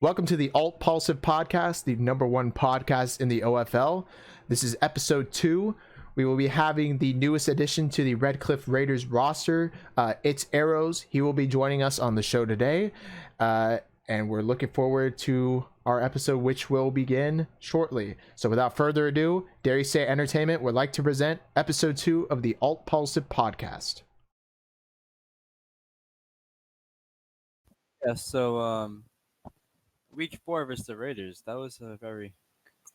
Welcome to the ALTPAULSIVE podcast, the number one podcast in the OFL. This is episode 2. We will be having the newest addition to the Redcliff Raiders roster, ItsAeroz. He will be joining us on the show today, and we're looking forward to our episode, which will begin shortly. So without further ado, Dare Say Entertainment would like to present episode 2 of the ALTPAULSIVE podcast. Yeah, so week 4 versus the Raiders, that was a very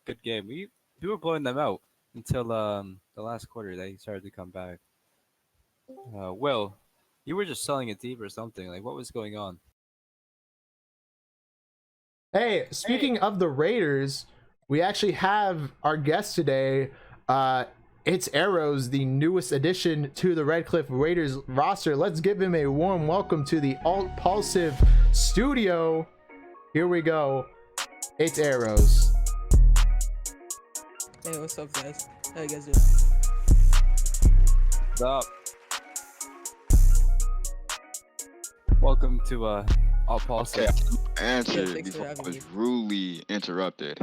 good game. We were blowing them out until the last quarter. They started to come back. Will, you were just selling it deep or something. Like, what was going on? Hey, speaking of the Raiders, we actually have our guest today. ItsAeroz, the newest addition to the Redcliff Raiders roster. Let's give him a warm welcome to the ALTPAULSIVE studio. Here we go. ItsAeroz. Hey, what's up, guys? How you guys doing? What's up? Welcome to ALTPAULSIVE. Okay, answer Yeah, thanks for before I having was me. rudely interrupted.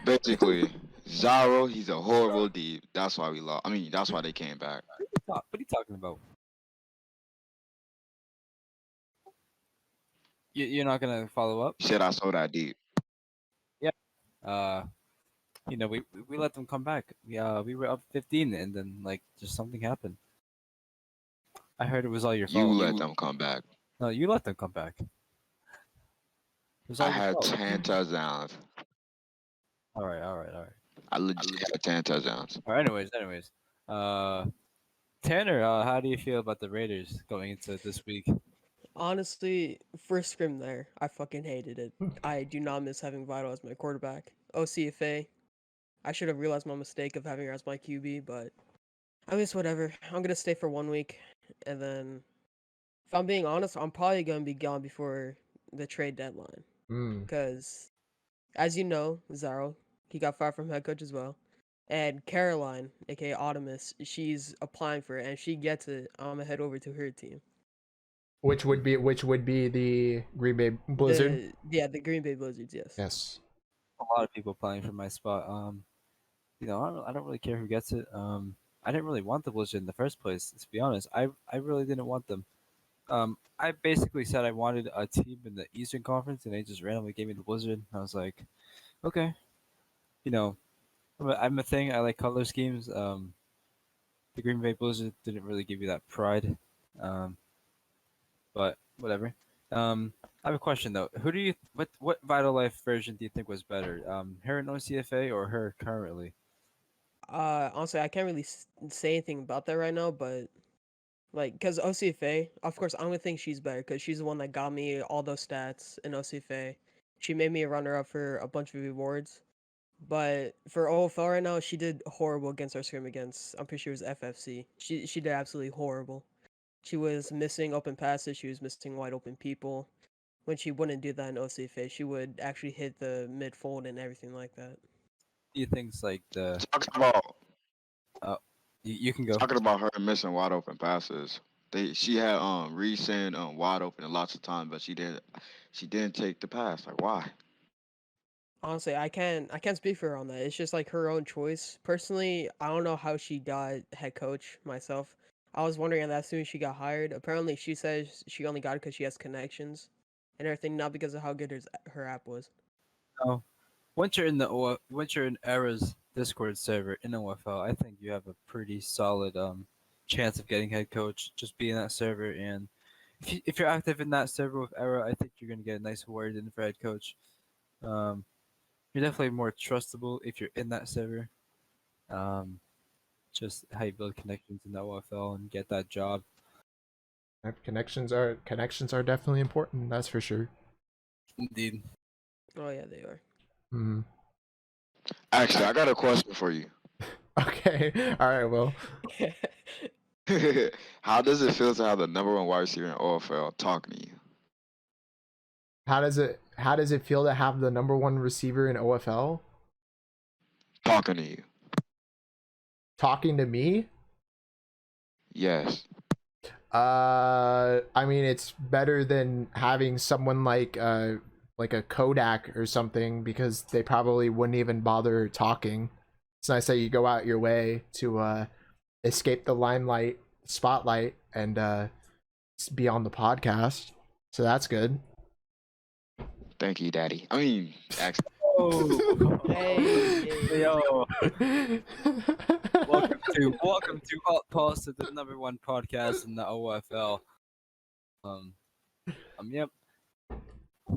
Basically, Zyaral, he's a horrible deep. That's why we lost. I mean, that's why they came back. What are you talking about? You're not gonna follow up? He said I saw that deep. We let them come back. We were up 15, and then like just something happened. I heard it was all your fault. You let them come back. No, you let them come back. It was all I your had fault. 10 touchdowns. All right. I legit had 10 touchdowns. All right. Anyways. Tanner, how do you feel about the Raiders going into this week? Honestly, first scrim there, I fucking hated it. I do not miss having Vital as my quarterback. OCFA, I should have realized my mistake of having her as my QB, but I miss whatever. I'm gonna stay for 1 week, and then, if I'm being honest, I'm probably gonna be gone before the trade deadline. Because, as you know, Zyaral, he got fired from head coach as well. And Caroline, aka Autumnus, she's applying for it, and if she gets it, I'm gonna head over to her team. Which would be the Green Bay Blizzard. The Green Bay Blizzards, yes. Yes. A lot of people applying for my spot. I don't really care who gets it. I didn't really want the Blizzard in the first place. To be honest, I really didn't want them. I basically said I wanted a team in the Eastern Conference, and they just randomly gave me the Blizzard. I was like, okay, I'm a thing. I like color schemes. The Green Bay Blizzard didn't really give you that pride. But whatever. I have a question though. What Vital Life version do you think was better? Her in OCFA or her currently? Honestly, I can't really say anything about that right now, but because OCFA, of course, I'm gonna think she's better because she's the one that got me all those stats in OCFA. She made me a runner-up for a bunch of rewards. But for OFL right now, she did horrible against our scrim against. I'm pretty sure it was FFC. She did absolutely horrible. She was missing open passes. She was missing wide open people. When she wouldn't do that in OCFA, she would actually hit the mid fold and everything like that. Do you think's like the Talking about you can go. talking about her missing wide open passes. She had recent wide open lots of times, but she didn't take the pass. Like why? Honestly, I can't speak for her on that. It's just like her own choice. Personally, I don't know how she got head coach myself. I was wondering that as soon as she got hired. Apparently, she says she only got it because she has connections and everything, not because of how good her app was. No. Once you're in Era's Discord server in OFL, I think you have a pretty solid chance of getting head coach. Just be in that server, and if you're active in that server with Era, I think you're gonna get a nice award in for head coach. You're definitely more trustable if you're in that server. Just how you build connections in the OFL and get that job. Connections are definitely important. That's for sure. Indeed. Oh yeah, they are. Actually, I got a question for you. Okay. All right. Well, How does it feel to have the number one wide receiver in OFL talking to you? how does it feel to have the number one receiver in OFL Talking to you. talking to me? Yes. I mean, it's better than having someone like like a Kodak or something, because they probably wouldn't even bother talking. It's nice that you go out your way to escape the limelight spotlight and be on the podcast. So that's good. Thank you, Daddy. I mean, actually, Oh, Hey. yo. Welcome to ALTPAULSIVE, the #1 podcast in the OFL. Yep.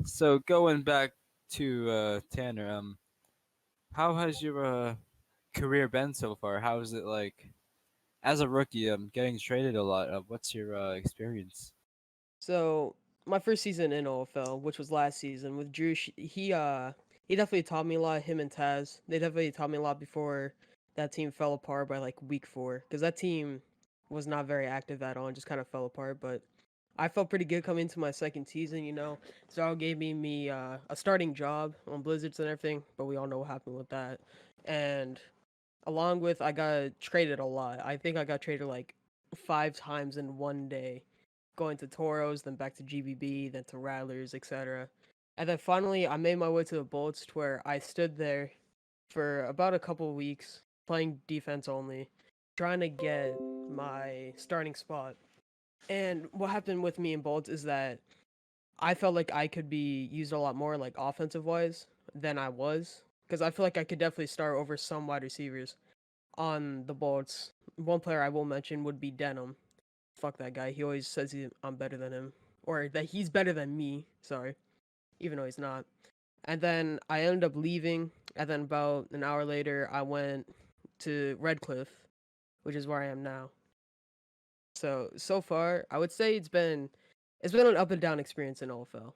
So going back to Tanner, how has your career been so far? How is it like as a rookie? Getting traded a lot. What's your experience? So my first season in OFL, which was last season with Drew, he definitely taught me a lot. Him and Taz, they definitely taught me a lot before that team fell apart by like week 4, because that team was not very active at all and just kind of fell apart. But I felt pretty good coming into my second season. Zyaral gave me a starting job on Blizzards and everything, but we all know what happened with that. And along with, I got traded a lot. I think I got traded like 5 times in one day, going to Toros, then back to GBB, then to Rattlers, etc. And then finally, I made my way to the Bolts, to where I stood there for about a couple weeks, playing defense only, trying to get my starting spot. And what happened with me in Bolts is that I felt like I could be used a lot more, like offensive wise, than I was, because I feel like I could definitely start over some wide receivers on the Bolts. One player I will mention would be Denim. Fuck that guy. He always says I'm better than him, or that he's better than me. Sorry, even though he's not. And then I ended up leaving, and then about an hour later, I went to Redcliff, which is where I am now. So far, I would say it's been an up and down experience in OFL.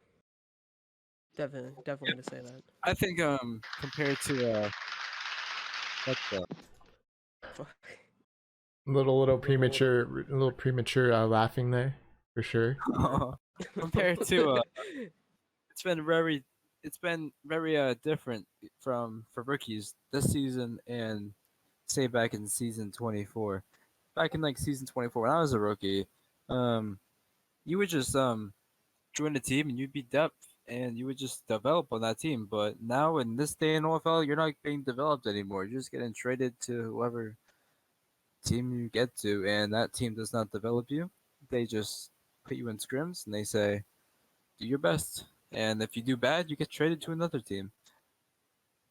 Definitely to say that. I think compared to what the Fuck. Little premature laughing there, for sure. compared to it's been very different for rookies this season and say back in season 24. Back in like season 24 when I was a rookie, you would just join the team and you'd be depth and you would just develop on that team. But now in this day in OFL, you're not being developed anymore. You're just getting traded to whoever team you get to, and that team does not develop you. They just put you in scrims and they say, do your best. And if you do bad, you get traded to another team.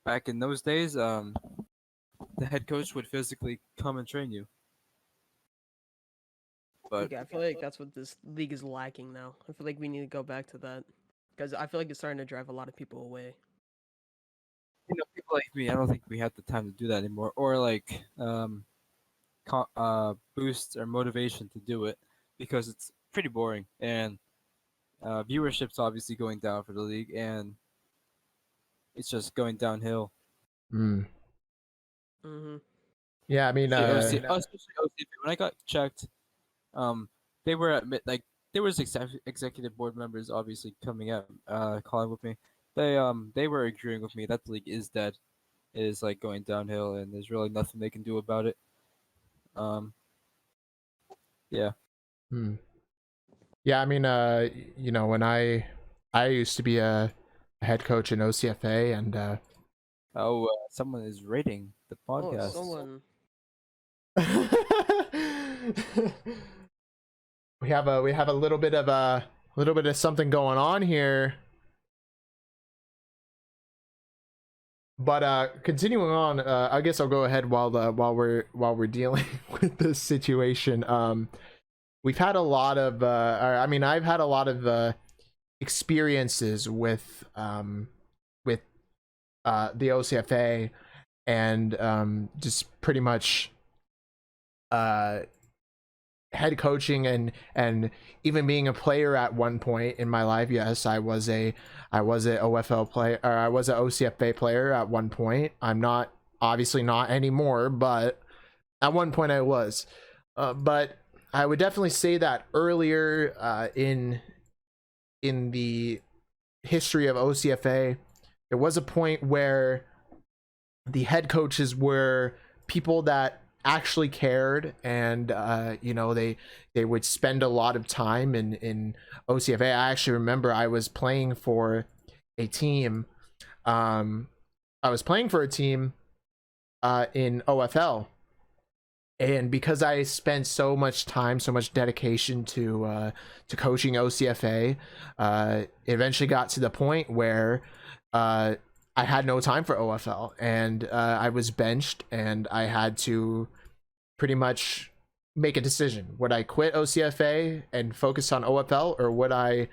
Back in those days, the head coach would physically come and train you. But Yeah, I feel like that's what this league is lacking now. I feel like we need to go back to that, because I feel like it's starting to drive a lot of people away. people like me, I don't think we have the time to do that anymore, or like boost or motivation to do it because it's pretty boring and viewership's obviously going down for the league and it's just going downhill. Mm. Mm-hmm. Yeah, I mean, Especially OCFA. When I got checked, they were there was executive board members obviously coming out, calling with me. They were agreeing with me that the league is dead. It is like going downhill, and there's really nothing they can do about it. Yeah. Yeah, I mean, when I used to be a head coach in OCFA, and Someone is rating the podcast. Someone. we have a little bit of something going on here. But continuing on, I guess I'll go ahead while we're dealing with this situation. We've had a lot of I've had a lot of experiences with the OCFA, and just pretty much head coaching and even being a player at one point in my life. Yes, I was a OFL player, or I was an OCFA player at one point. I'm obviously not anymore, but at one point I was. But I would definitely say that earlier in the history of OCFA, there was a point where the head coaches were people that actually cared, and they would spend a lot of time in OCFA. I actually remember I was playing for a team. I was playing for a team in OFL, and because I spent so much time, so much dedication to coaching OCFA, it eventually got to the point where I had no time for OFL, and I was benched, and I had to pretty much make a decision. Would I quit OCFA and focus on OFL, or would I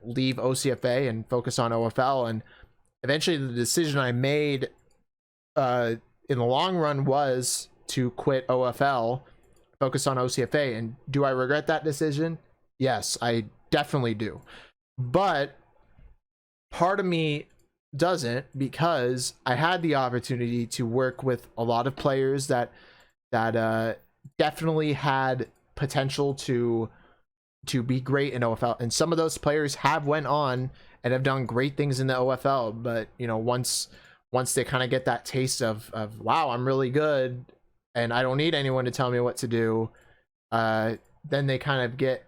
leave OCFA and focus on OFL? And eventually, the decision I made in the long run was to quit OFL, focus on OCFA. And do I regret that decision? Yes, I definitely do. But part of me doesn't, because I had the opportunity to work with a lot of players that definitely had potential to be great in OFL, and some of those players have went on and have done great things in the OFL. But once they kind of get that taste of wow, I'm really good and I don't need anyone to tell me what to do, then they kind of get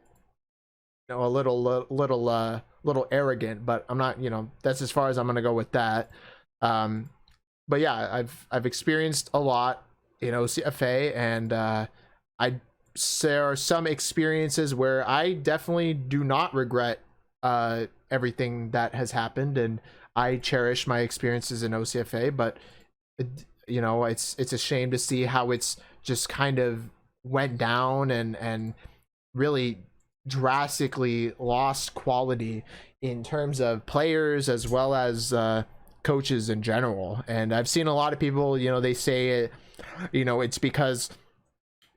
a little arrogant. But I'm not, that's as far as I'm gonna go with that. But yeah, I've experienced a lot in OCFA, and there are some experiences where I definitely do not regret everything that has happened, and I cherish my experiences in OCFA. But it's a shame to see how it's just kind of went down and really drastically lost quality in terms of players as well as coaches in general. And I've seen a lot of people, they say it, it's because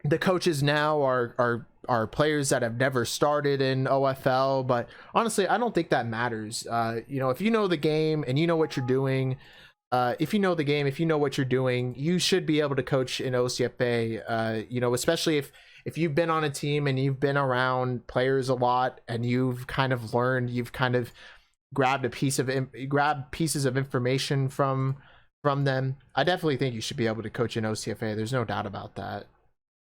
the coaches now are players that have never started in OFL. But honestly, I don't think that matters. If you know the game and you know what you're doing, if you know the game, if you know what you're doing, you should be able to coach in OCFA. Especially if you've been on a team and you've been around players a lot and you've kind of learned, you've kind of grabbed pieces of information from them. I definitely think you should be able to coach in OCFA. There's no doubt about that.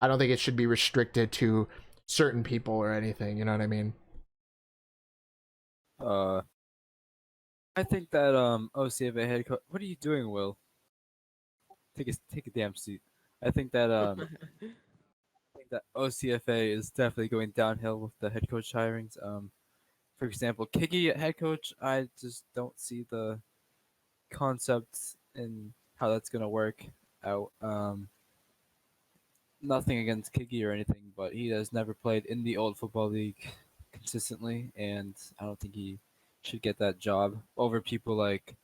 I don't think it should be restricted to certain people or anything. You know what I mean? I think that OCFA head coach. What are you doing, Will? Take a damn seat. I think that OCFA is definitely going downhill with the head coach hirings. For example, Kiki at head coach, I just don't see the concepts and how that's gonna work out. Nothing against Kiki or anything, but he has never played in the old football league consistently, and I don't think he should get that job over people like,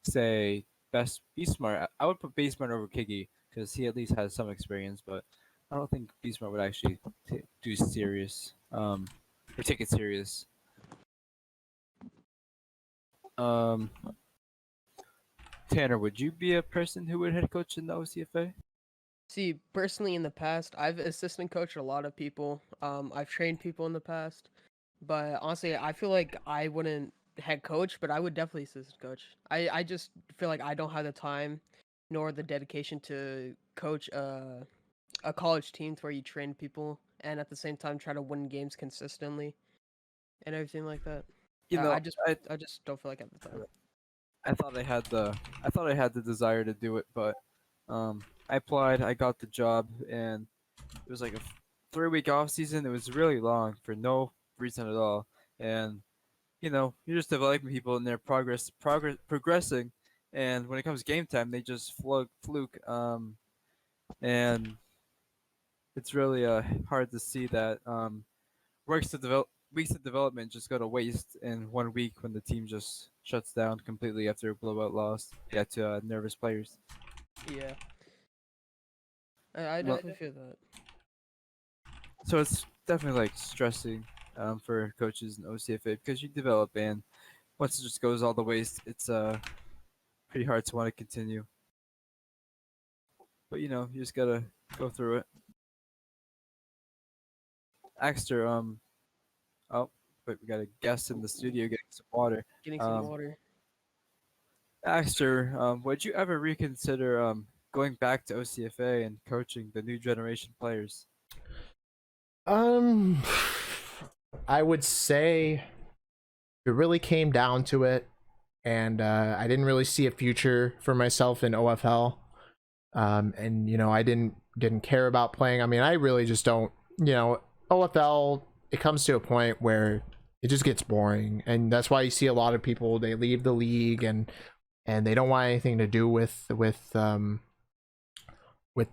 say, Best Be Smart. I would put Be Smart over Kiki because he at least has some experience, but I don't think Be Smart would actually do serious or take it serious. Tanner, would you be a person who would head coach in the OCFA? See, personally, in the past, I've assistant coached a lot of people. I've trained people in the past, but honestly, I feel like I wouldn't head coach, but I would definitely assistant coach. I just feel like I don't have the time nor the dedication to coach a college team to where you train people and at the same time try to win games consistently and everything like that. You know, I just don't feel like I have the time. I thought I had the desire to do it, but I applied, I got the job, and it was like a 3-week off season. It was really long for no reason at all, and you're just developing people and they're progressing, and when it comes game time, they just fluke. And it's really hard to see that weeks of development just go to waste in 1 week when the team just shuts down completely after a blowout loss. Yeah, to nervous players. Yeah, I Well, definitely feel that. so it's definitely like stressing for coaches in OCFA because you develop, and once it just goes all the waste, it's pretty hard to want to continue. But you just gotta go through it. Axter, oh, wait, we got a guest in the studio getting some water. Getting some water. Axter, would you ever reconsider going back to OCFA and coaching the new generation players? I would say if it really came down to it, and I didn't really see a future for myself in OFL. And you know, I didn't care about playing. I mean, I really just don't. You know, OFL, it comes to a point where it just gets boring, and that's why you see a lot of people, they leave the league and they don't want anything to do with the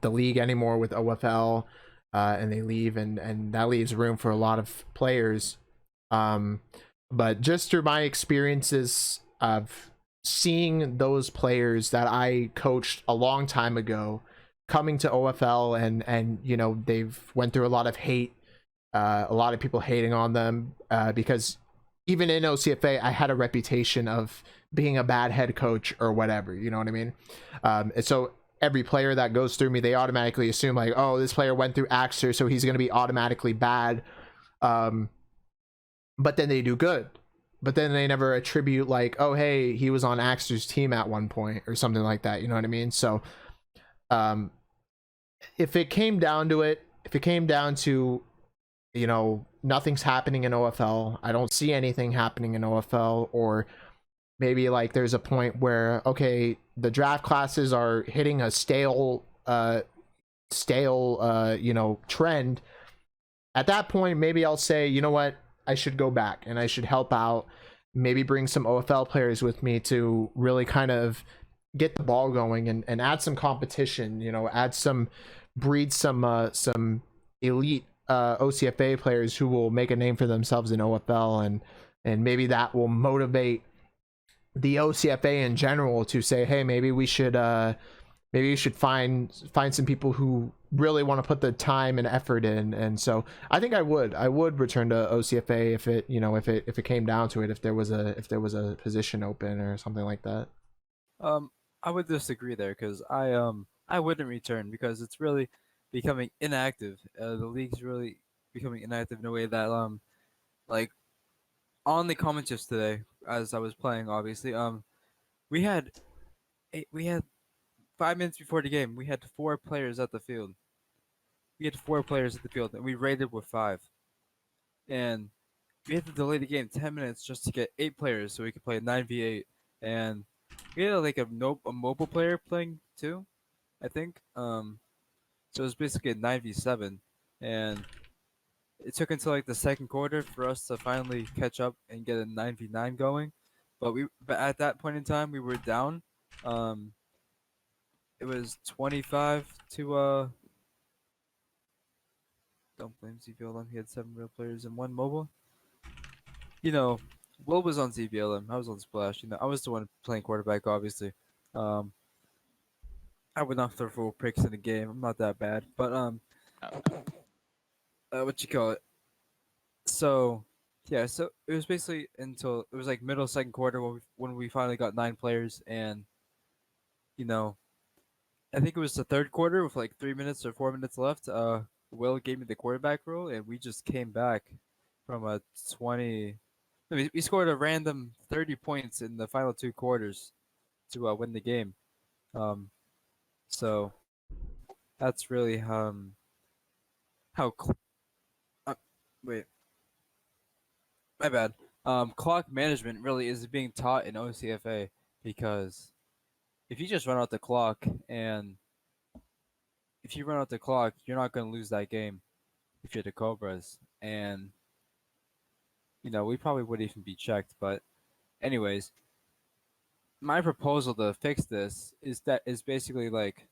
league anymore, with OFL, and they leave, and that leaves room for a lot of players. But just through my experiences of seeing those players that I coached a long time ago coming to OFL, and you know, they've went through a lot of hate, a lot of people hating on them, because even in OCFA I had a reputation of being a bad head coach or whatever, you know what I mean? And so every player that goes through me, they automatically assume like, oh, this player went through Axter, so he's going to be automatically bad. But then they do good. But then they never attribute like, oh, hey, he was on Axter's team at one point or something like that. You know what I mean? So if it came down to it, if it came down to, you know, nothing's happening in OFL, I don't see anything happening in OFL, or maybe like there's a point where, okay, the draft classes are hitting a stale you know, trend. At that point, maybe I'll say, you know what, I should go back and I should help out, maybe bring some OFL players with me to really kind of get the ball going, and add some competition, you know, breed some elite OCFA players who will make a name for themselves in OFL, and maybe that will motivate the OCFA in general to say, hey, maybe we should find some people who really want to put the time and effort in. And so I think I would return to OCFA if it, you know, if it came down to it, if there was a position open or something like that. I would disagree there, because I wouldn't return, because it's really becoming inactive. The league's really becoming inactive in a way that like on the comments yesterday as I was playing, obviously, we had we had 5 minutes before the game, we had 4 players at the field. We had 4 players at the field, and we rated with 5. And we had to delay the game 10 minutes just to get 8 players so we could play a 9v8. And we had like a mobile player playing too, I think. So it was basically a 9v7. And it took until like the second quarter for us to finally catch up and get a 9v9 going. But at that point in time, we were down. It was 25 to don't blame ZBLM. He had 7 real players and 1 mobile. You know, Will was on ZBLM. I was on Splash. You know, I was the one playing quarterback, obviously. I would not throw 4 picks in the game. I'm not that bad. But what you call it? So yeah, so it was basically until it was like middle second quarter when we finally got 9 players, and you know, I think it was the third quarter with like 3 minutes or 4 minutes left. Will gave me the quarterback role, and we just came back from a 20. We scored a random 30 points in the final 2 quarters to win the game. So that's really how. Wait, my bad. Clock management really is being taught in OCFA, because if you just run out the clock, and if you run out the clock, you're not going to lose that game if you're the Cobras. And, you know, we probably would even be checked. But anyways, my proposal to fix this is basically like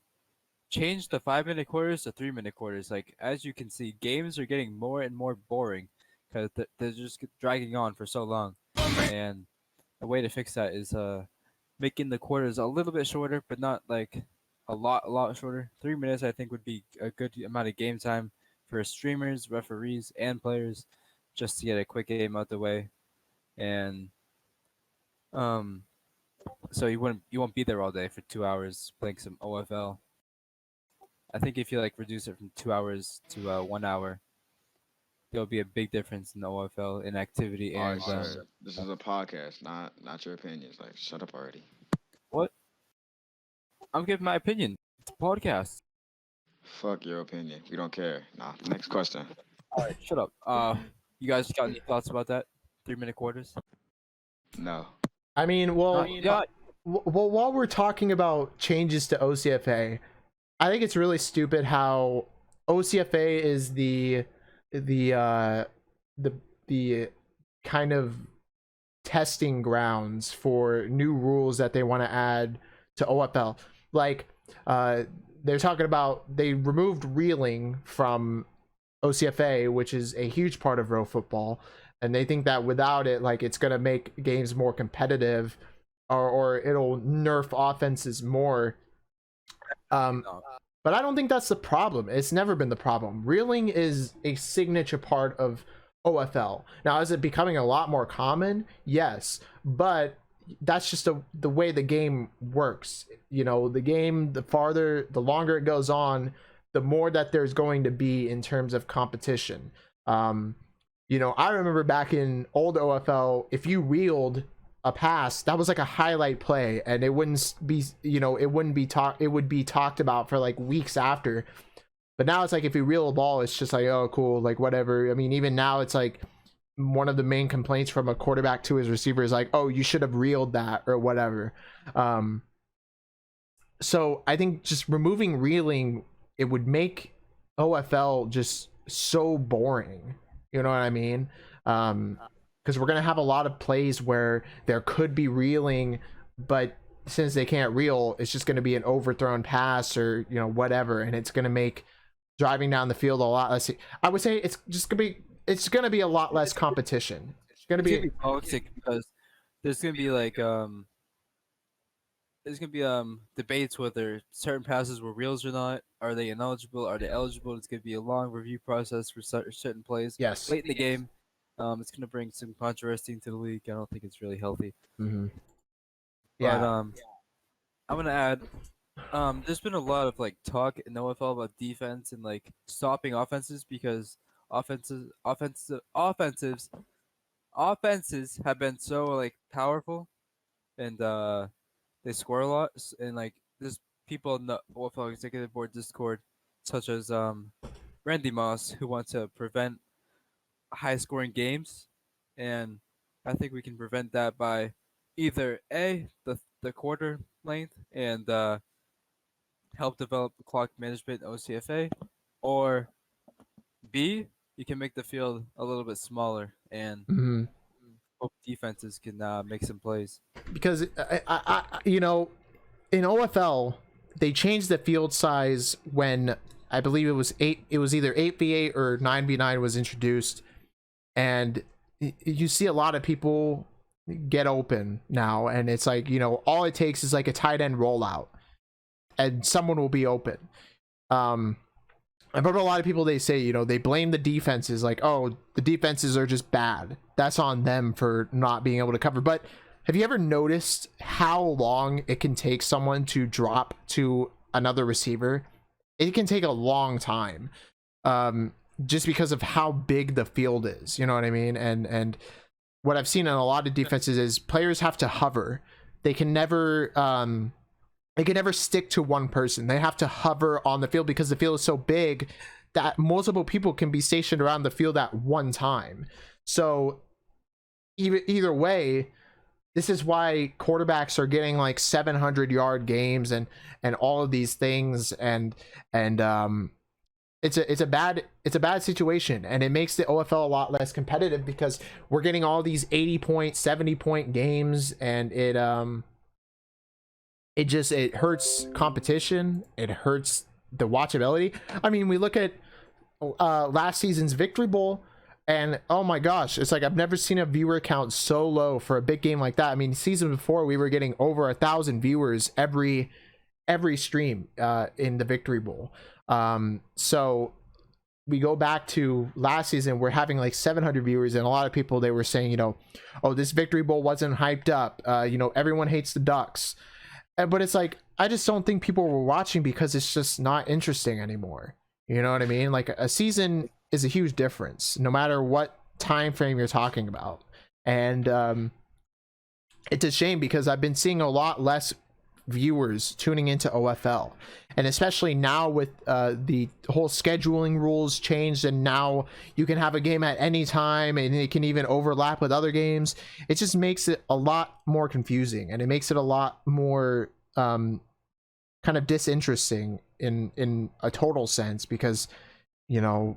change the 5-minute quarters to 3-minute quarters. Like, as you can see, games are getting more and more boring because they're just dragging on for so long. And a way to fix that is making the quarters a little bit shorter, but not like a lot shorter. 3 minutes, I think, would be a good amount of game time for streamers, referees, and players, just to get a quick game out the way. And so you won't be there all day for 2 hours playing some OFL. I think if you like reduce it from 2 hours to 1 hour, there'll be a big difference in the OFL in activity. All And right, sir. This is a podcast, not your opinions. Like, shut up already. What? I'm giving my opinion. It's a podcast. Fuck your opinion. We don't care. Nah. Next question. All right, shut up. You guys got any thoughts about that? 3-minute quarters? No. I mean, well, yeah, well, while we're talking about changes to OCFA, I think it's really stupid how OCFA is the the the kind of testing grounds for new rules that they want to add to OFL. Like, they're talking about they removed reeling from OCFA, which is a huge part of real football, and they think that without it, like, it's gonna make games more competitive, or it'll nerf offenses more. no. But I don't think that's the problem. It's never been the problem. Reeling is a signature part of OFL. Now, is it becoming a lot more common? Yes, but that's just the way the game works. You know, the game, the longer it goes on, the more that there's going to be in terms of competition. You know, I remember back in old OFL, if you reeled a pass, that was like a highlight play, and it wouldn't be, you know, it would be talked about for like weeks after. But now it's like, if you reel a ball, it's just like, oh, cool, like whatever. I mean, even now it's like one of the main complaints from a quarterback to his receiver is like, oh, you should have reeled that or whatever. So I think just removing reeling, it would make OFL just so boring. You know what I mean? Because we're gonna have a lot of plays where there could be reeling, but since they can't reel, it's just gonna be an overthrown pass or, you know, whatever, and it's gonna make driving down the field a lot less. I would say it's gonna be a lot less competition. It's gonna It's gonna be be toxic because there's gonna be like debates whether certain passes were reels or not. Are they ineligible? Are they eligible? It's gonna be a long review process for certain plays yes. late in the game. It's gonna bring some controversy into the league. I don't think it's really healthy. Mm-hmm. But Yeah. I'm gonna add. There's been a lot of like talk in OFL about defense and like stopping offenses because offenses have been so like powerful and they score a lot and like there's people in the OFL executive board Discord such as Randy Moss who want to prevent high scoring games, and I think we can prevent that by either the quarter length and help develop clock management OCFA, or B, you can make the field a little bit smaller and Mm-hmm. hope defenses can make some plays. Because you know, in OFL, they changed the field size when I believe it was eight. It was either 8v8 or 9v9 was introduced, and you see a lot of people get open now, and it's like, you know, all it takes is like a tight end rollout, and someone will be open. I've heard a lot of people, they say, you know, they blame the defenses, like, oh, the defenses are just bad. That's on them for not being able to cover. But have you ever noticed how long it can take someone to drop to another receiver? It can take a long time, just because of how big the field is. You know what I mean? And what I've seen in a lot of defenses is players have to hover. They can never stick to one person. They have to hover on the field because the field is so big that multiple people can be stationed around the field at one time. So either way, this is why quarterbacks are getting like 700-yard games and all of these things, and it's a bad situation, and it makes the OFL a lot less competitive because we're getting all these 80-point, 70-point games, and it hurts competition. It hurts the watchability. I mean, we look at last season's Victory Bowl, and oh my gosh, it's like I've never seen a viewer count so low for a big game like that. I mean, season before we were getting over 1,000 viewers every stream in the Victory Bowl. So we go back to last season, we're having like 700 viewers, and a lot of people, they were saying, you know, oh, this Victory Bowl wasn't hyped up. You know, everyone hates the Ducks. But it's like, I just don't think people were watching because it's just not interesting anymore. You know what I mean? Like, a season is a huge difference, no matter what time frame you're talking about. And it's a shame because I've been seeing a lot less viewers tuning into OFL, and especially now with the whole scheduling rules changed, and now you can have a game at any time and it can even overlap with other games. It just makes it a lot more confusing, and it makes it a lot more kind of disinteresting in a total sense, because we're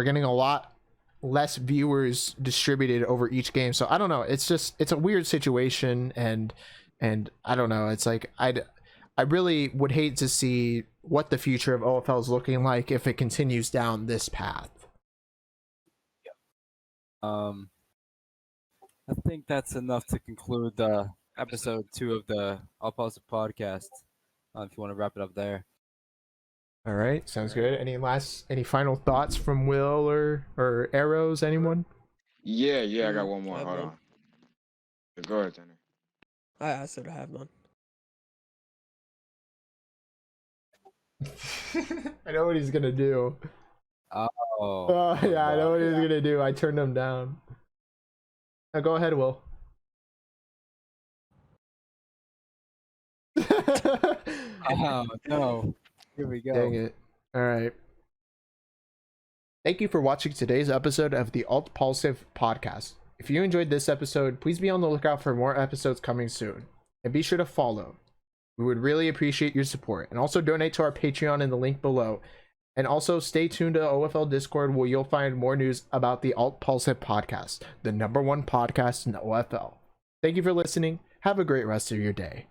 getting a lot less viewers distributed over each game. So I don't know, it's a weird situation, and I don't know, it's like I really would hate to see what the future of OFL is looking like if it continues down this path. I think that's enough to conclude episode 2 of the ALTPAULSIVE podcast. If you want to wrap it up there. All right, sounds good. Any final thoughts from Will or ALTPAULSIVE, anyone? Yeah, I got one more. I have Hold none. on. Go ahead, Tanner. I said I have none. I know what he's gonna do. Oh, Yeah, I know what he's gonna do. I turned him down. Now go ahead, Will. Oh no. Here we go. Dang it. All right. Thank you for watching today's episode of the ALTPAULSIVE podcast. If you enjoyed this episode, please be on the lookout for more episodes coming soon. And be sure to follow. We would really appreciate your support. And also donate to our Patreon in the link below. And also stay tuned to OFL Discord, where you'll find more news about the ALTPAULSIVE podcast, the #1 podcast in the OFL. Thank you for listening. Have a great rest of your day.